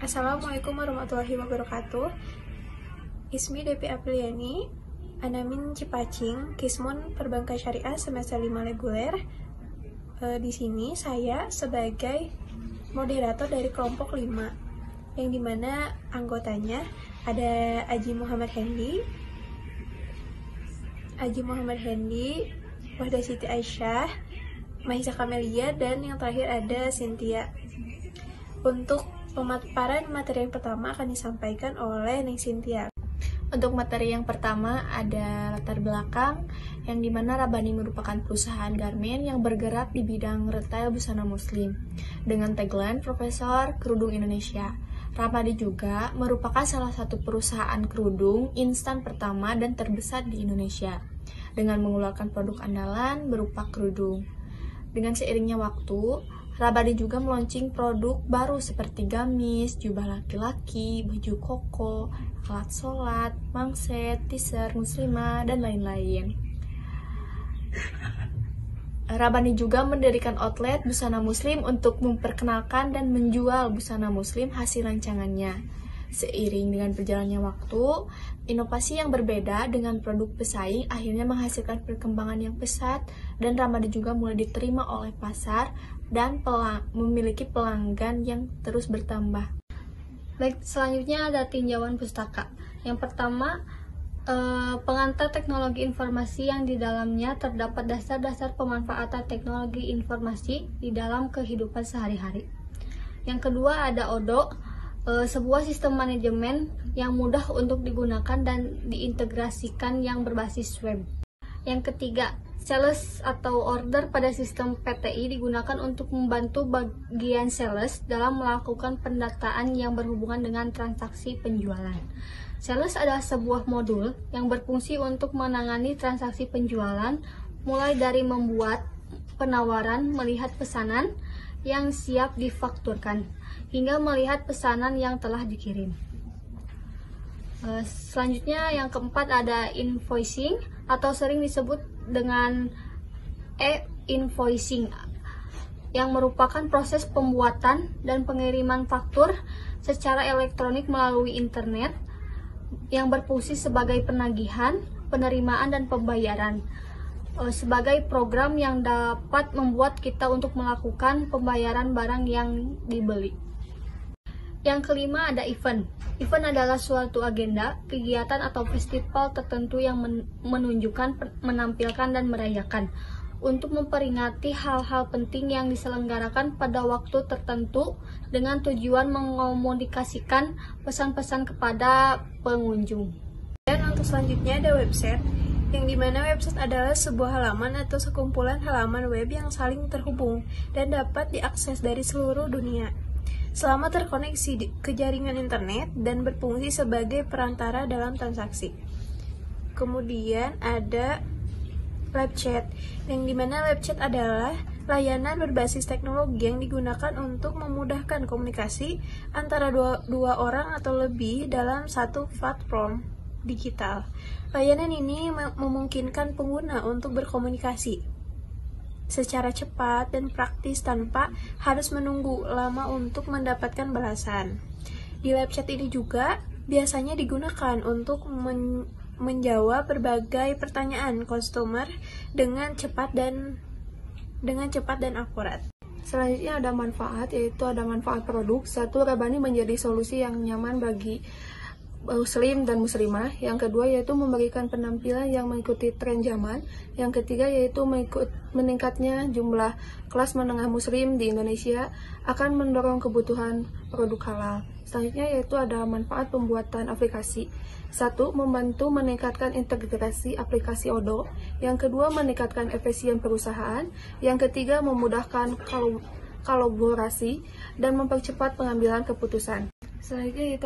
Assalamualaikum warahmatullahi wabarakatuh. Ismi Depi Apriliani, Anamin Cipacing, Kismun Perbankan Syariah semester 5 reguler. Di sini saya sebagai moderator dari kelompok 5, yang dimana anggotanya ada Aji Muhammad Hendi, Wahda Siti Aisyah, Mahisa Kamelia, dan yang terakhir ada Cynthia. Untuk pemaparan materi yang pertama akan disampaikan oleh Neng Cynthia. Untuk materi yang pertama ada latar belakang, yang dimana Rabani merupakan perusahaan garment yang bergerak di bidang retail busana muslim dengan tagline Profesor Kerudung Indonesia. Rabani juga merupakan salah satu perusahaan kerudung instan pertama dan terbesar di Indonesia dengan mengeluarkan produk andalan berupa kerudung. Dengan seiringnya waktu, Rabani juga meluncing produk baru seperti gamis, jubah laki-laki, baju koko, alat sholat, mangset, t-shirt muslimah, dan lain-lain. Rabani juga mendirikan outlet busana muslim untuk memperkenalkan dan menjual busana muslim hasil rancangannya. Seiring dengan berjalannya waktu, inovasi yang berbeda dengan produk pesaing akhirnya menghasilkan perkembangan yang pesat, dan Rabani juga mulai diterima oleh pasar dan memiliki pelanggan yang terus bertambah. Baik, selanjutnya ada tinjauan pustaka. Yang pertama, pengantar teknologi informasi yang di dalamnya terdapat dasar-dasar pemanfaatan teknologi informasi di dalam kehidupan sehari-hari. Yang kedua ada ODO, sebuah sistem manajemen yang mudah untuk digunakan dan diintegrasikan yang berbasis web. Yang ketiga, sales atau order pada sistem PTI digunakan untuk membantu bagian sales dalam melakukan pendataan yang berhubungan dengan transaksi penjualan. Sales adalah sebuah modul yang berfungsi untuk menangani transaksi penjualan, mulai dari membuat penawaran, melihat pesanan yang siap difakturkan, hingga melihat pesanan yang telah dikirim. Selanjutnya yang keempat ada invoicing atau sering disebut dengan e-invoicing, yang merupakan proses pembuatan dan pengiriman faktur secara elektronik melalui internet yang berfungsi sebagai penagihan, penerimaan, dan pembayaran, sebagai program yang dapat membuat kita untuk melakukan pembayaran barang yang dibeli. Yang kelima ada event. Event adalah suatu agenda, kegiatan atau festival tertentu yang menunjukkan, menampilkan, dan merayakan untuk memperingati hal-hal penting yang diselenggarakan pada waktu tertentu dengan tujuan mengomunikasikan pesan-pesan kepada pengunjung. Dan untuk selanjutnya ada website, yang dimana website adalah sebuah halaman atau sekumpulan halaman web yang saling terhubung dan dapat diakses dari seluruh dunia selama terkoneksi ke jaringan internet dan berfungsi sebagai perantara dalam transaksi. Kemudian ada live chat, yang dimana live chat adalah layanan berbasis teknologi yang digunakan untuk memudahkan komunikasi antara dua orang atau lebih dalam satu platform digital. Layanan ini memungkinkan pengguna untuk berkomunikasi secara cepat dan praktis tanpa harus menunggu lama untuk mendapatkan balasan. Di live chat ini juga biasanya digunakan untuk menjawab berbagai pertanyaan customer dengan cepat dan akurat. Selanjutnya ada manfaat, yaitu ada manfaat produk. Satu, Rabani menjadi solusi yang nyaman bagi muslim dan muslimah. Yang kedua yaitu memberikan penampilan yang mengikuti tren zaman. Yang ketiga yaitu meningkatnya jumlah kelas menengah muslim di Indonesia akan mendorong kebutuhan produk halal. Selanjutnya yaitu ada manfaat pembuatan aplikasi. 1. Membantu meningkatkan integrasi aplikasi ODO. Yang kedua, meningkatkan efisien perusahaan. Yang ketiga, memudahkan kolaborasi dan mempercepat pengambilan keputusan. Selanjutnya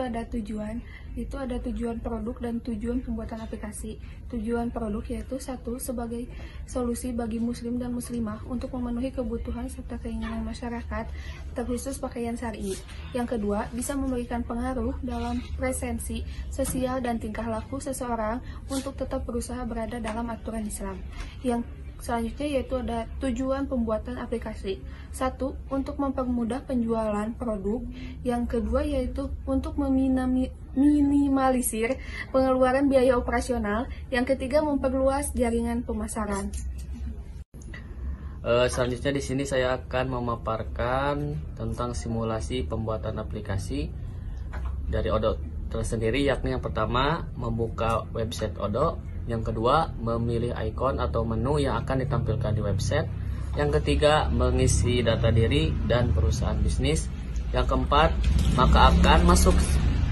itu ada tujuan produk dan tujuan pembuatan aplikasi. Tujuan produk yaitu 1. Sebagai solusi bagi muslim dan muslimah untuk memenuhi kebutuhan serta keinginan masyarakat, terkhusus pakaian syar'i. Yang kedua, bisa memberikan pengaruh dalam presensi sosial dan tingkah laku seseorang untuk tetap berusaha berada dalam aturan Islam. Yang selanjutnya yaitu ada tujuan pembuatan aplikasi. 1. Untuk mempermudah penjualan produk. Yang kedua yaitu untuk minimalisir pengeluaran biaya operasional. Yang ketiga memperluas jaringan pemasaran. Selanjutnya di sini saya akan memaparkan tentang simulasi pembuatan aplikasi dari ODO tersendiri, yakni yang pertama membuka website ODO. Yang kedua, memilih ikon atau menu yang akan ditampilkan di website. Yang ketiga, mengisi data diri dan perusahaan bisnis. Yang keempat, maka akan masuk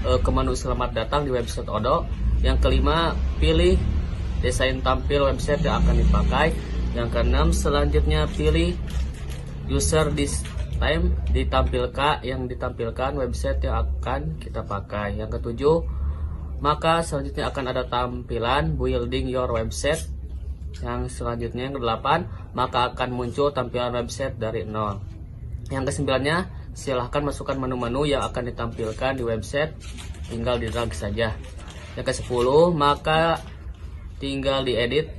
ke menu selamat datang di website ODO. Yang kelima, pilih desain tampil website yang akan dipakai. Yang keenam, selanjutnya pilih user this time yang ditampilkan website yang akan kita pakai. Yang ketujuh, maka selanjutnya akan ada tampilan building your website. Yang selanjutnya yang kedelapan, maka akan muncul tampilan website dari nol. Yang kesembilannya, silahkan masukkan menu-menu yang akan ditampilkan di website, tinggal di drag saja. Yang ke-10, maka tinggal diedit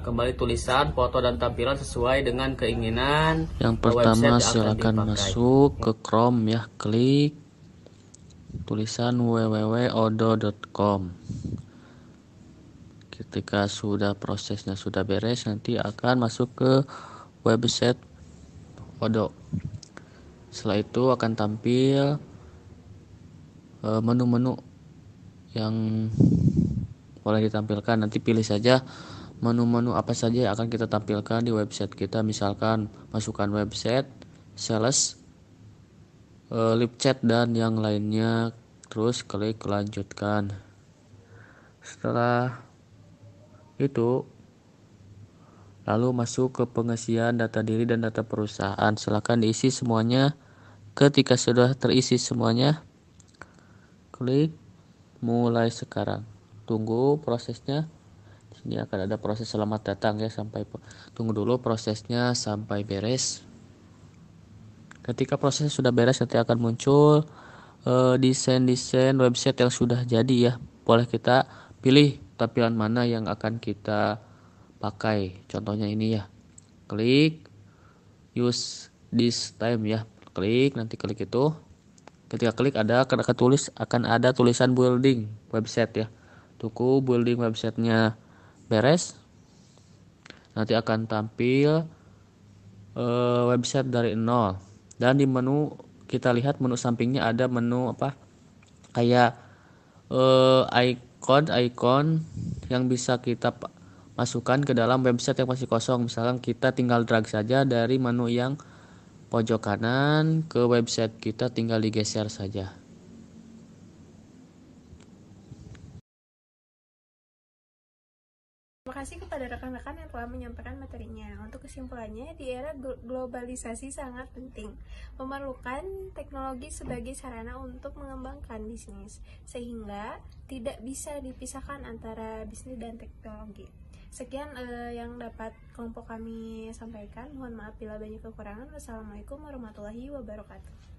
kembali tulisan, foto dan tampilan sesuai dengan keinginan. Yang pertama, silahkan masuk ke Chrome ya, klik tulisan www.odo.com. Ketika prosesnya sudah beres, nanti akan masuk ke website ODO. Setelah itu akan tampil menu-menu yang boleh ditampilkan. Nanti pilih saja menu-menu apa saja yang akan kita tampilkan di website kita. Misalkan masukkan website, sales, live chat dan yang lainnya, terus klik lanjutkan. Setelah itu lalu masuk ke pengisian data diri dan data perusahaan. Silakan diisi semuanya. Ketika sudah terisi semuanya, klik mulai sekarang. Tunggu prosesnya. Di sini akan ada proses selamat datang ya, tunggu dulu prosesnya sampai beres. Ketika prosesnya sudah beres, nanti akan muncul desain website yang sudah jadi ya. Boleh kita pilih tampilan mana yang akan kita pakai. Contohnya ini ya. Klik use this time ya. Nanti klik itu. Ketika klik akan ada tulisan building website ya. Tunggu building websitenya beres. Nanti akan tampil website dari nol. Dan di menu kita lihat menu sampingnya ada menu kayak icon yang bisa kita masukkan ke dalam website yang masih kosong. Misalkan kita tinggal drag saja dari menu yang pojok kanan ke website kita, tinggal digeser saja. Terima kasih kepada rekan-rekan yang telah menyampaikan materinya. Untuk kesimpulannya, di era globalisasi sangat penting memerlukan teknologi sebagai sarana untuk mengembangkan bisnis, sehingga tidak bisa dipisahkan antara bisnis dan teknologi. Sekian yang dapat kelompok kami sampaikan. Mohon maaf bila banyak kekurangan. Wassalamualaikum warahmatullahi wabarakatuh.